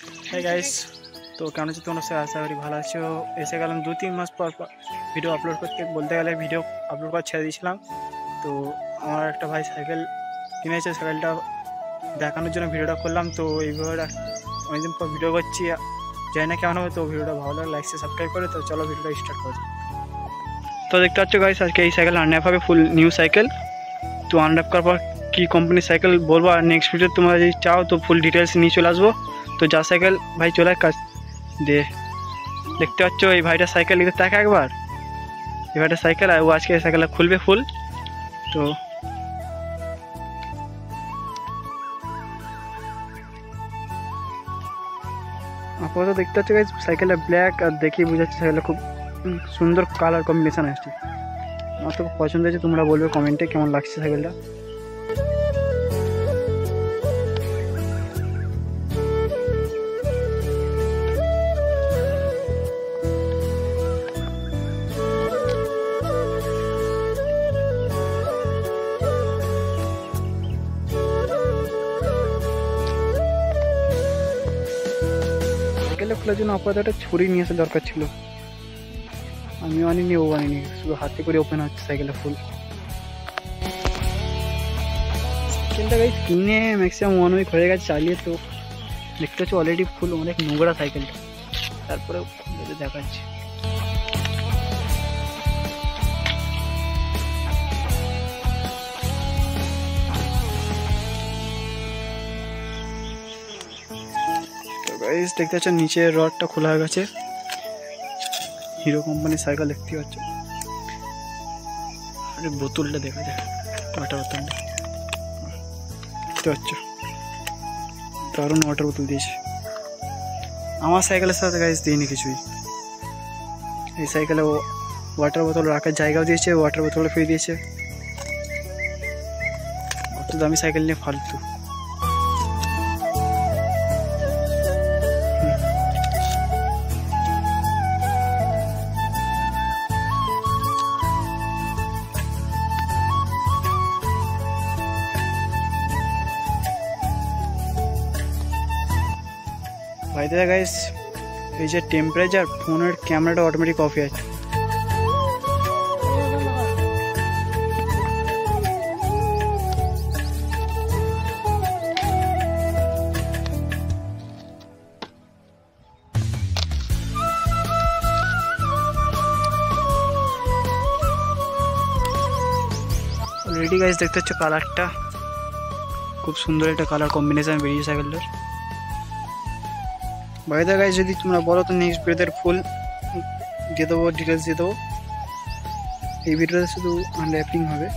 Hi guys, তো কেমন আছো তোমরা? সবাই আশা করি ভালো আছো। এসে গেলাম 2-3 মাস পর ভিডিও আপলোড করতে, বলতে গেলে ভিডিও আপলোড করা ছেড়ে দিয়েছিলাম। তো আমার একটা ভাই সাইকেল কিনেছে, সাইকেলটা দেখানোর জন্য ভিডিওটা করলাম। তো এই ভিডিওটা অনেকদিন পর ভিডিও করছি, জানি না কেমন হবে। তো ভিডিওটা ভালো লাগলে লাইক সাবস্ক্রাইব করে, তো চলো ভিডিওটা স্টার্ট করি। তো দেখতে পাচ্ছ গাইস, আজকে এই সাইকেল আনর‍্যাপ হবে, ফুল নিউ সাইকেল। তো আনর‍্যাপ করার পর কী কোম্পানির সাইকেল বলবো, আর নেক্সট ভিডিও তোমরা যদি চাও তো ফুল ডিটেলস নিয়ে চলে আসবো। তো যা সাইকেল ভাই চলে কাজ দে। দেখতে পাচ্ছ এই ভাইটার সাইকেল, দিকে তাকা একবার, এই ভাইটার সাইকেল, আর ও আজকে সাইকেলটা খুলবে ফুল। তো আপাতত দেখতে পাচ্ছ গাইস সাইকেলটা ব্ল্যাক, আর দেখি বোঝাচ্ছে সাইকেলটা খুব সুন্দর কালার কম্বিনেশন আসছে। আমার তো পছন্দ হয়েছে, তোমরা বলবে কমেন্টে কেমন লাগছে সাইকেলটা। সাইকেলটা খোলার জন্য আপাতত একটা ছুরি নিয়ে আসা দরকার ছিল, আমিও আনিনি, ও আনিনি, শুধু হাতে করে ওপেন হচ্ছে সাইকেলটা ফুল। সাইকেলটা গাইস কিনে ম্যাক্সিমাম 1 উইক হয়ে গেছে চালিয়ে। তো দেখতে হচ্ছে অলরেডি ফুল অনেক নোংরা সাইকেলটা, তারপরে দেখাচ্ছে। তো গাইস দেখতে পাচ্ছ নিচের রডটা খোলা হয়ে গেছে, হিরো কোম্পানির সাইকেল দেখতে পাচ্ছ। আরে বোতলটা দেখা যায়, ওয়াটার বোতলটা দেখতে পাচ্ছ, দারুণ ওয়াটার বোতল দিয়েছে। আমার সাইকেলের সাথে গাইস দিইনি কিছুই, এই সাইকেলে ও ওয়াটার বোতল রাখার জায়গাও দিয়েছে, ওয়াটার বোতলও ফ্রি দিয়েছে। অত দামি সাইকেল নিয়ে ফালতু। ভাই দাদা গাইস, এই যে টেম্পারেচার, ফোনের ক্যামেরাটা অটোমেটিক অফ হয়ে আছে। অলরেডি গাইস দেখতে হচ্ছে কালারটা খুব সুন্দর, একটা কালার কম্বিনেশন বেরিয়েছে সাইকেলটার। বাইরে গাইস যদি তোমরা বলো তো নেক্সট ভিডিওতে ফুল দিয়ে দেবো, ডিটেলস দিয়ে দেবো। এই ভিডিওতে শুধু আনর‍্যাপিং হবে।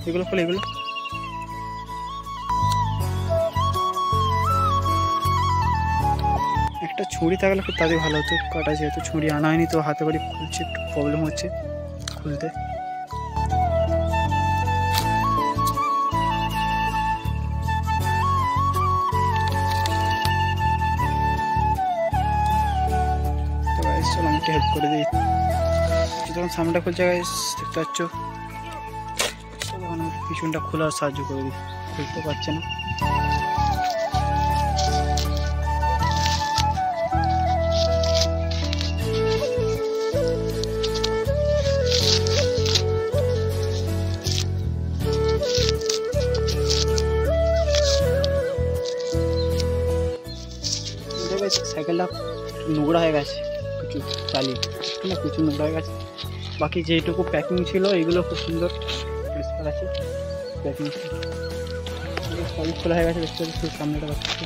এগুলো খোলে, এগুলো একটা ছুরি থাকলে খুব তাড়াতাড়ি ভালো হতো কাটা, যেহেতু ছুরি আনা হয়নি তো হাতে করে খুলছে, একটু প্রবলেম হচ্ছে খুলতে। তো গাইস চলো আমি একটু হেল্প করে দিই। যখন সামনেটা খুলছে গাইস দেখতে পাচ্ছ, পিছনটা খোলার সাহায্য করে দিই, খুলতে পারছে না। সাইকেলটা নোংরা হয়ে গেছে কিছু চালিয়ে, না প্রচুর নোংরা হয়ে গেছে। বাকি যেটুকু প্যাকিং ছিল এইগুলো খুব সুন্দর পরিষ্কার আছে, প্যাকিং সবই খোলা হয়ে গেছে। দেখতে পাচ্ছি সামনেটা দেখতে,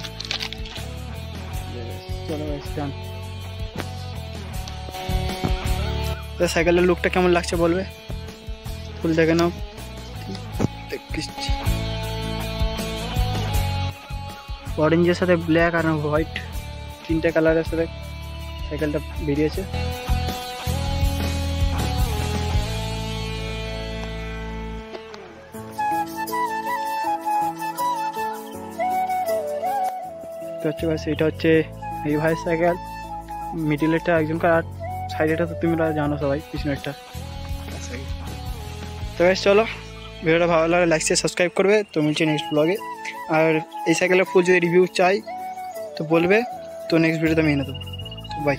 চলো গাইস ডান। তো সাইকেলের লুকটা কেমন লাগছে বলবে, ফুল দেখে নাও। অরেঞ্জের সাথে ব্ল্যাক আর হোয়াইট 3টে কালারের সাথে সাইকেলটা বেরিয়েছে। তো হচ্ছে বাস এটা হচ্ছে এই ভাইয়ের সাইকেল, মিডিলেরটা একজনকার আর সাইডেটা তো তোমরা জানো সবাই, পিছনেরটা। তো বেশ চলো, ভিডিওটা ভালো লাগলে লাইক শেয়ার সাবস্ক্রাইব করবে। তো মিলছি নেক্সট ব্লগে। আর এই সাইকেলের ফুল যদি রিভিউ চাই তো বলবে, তো নেক্সট ভিডিওতে আমি এনে দেবো। তো বাই।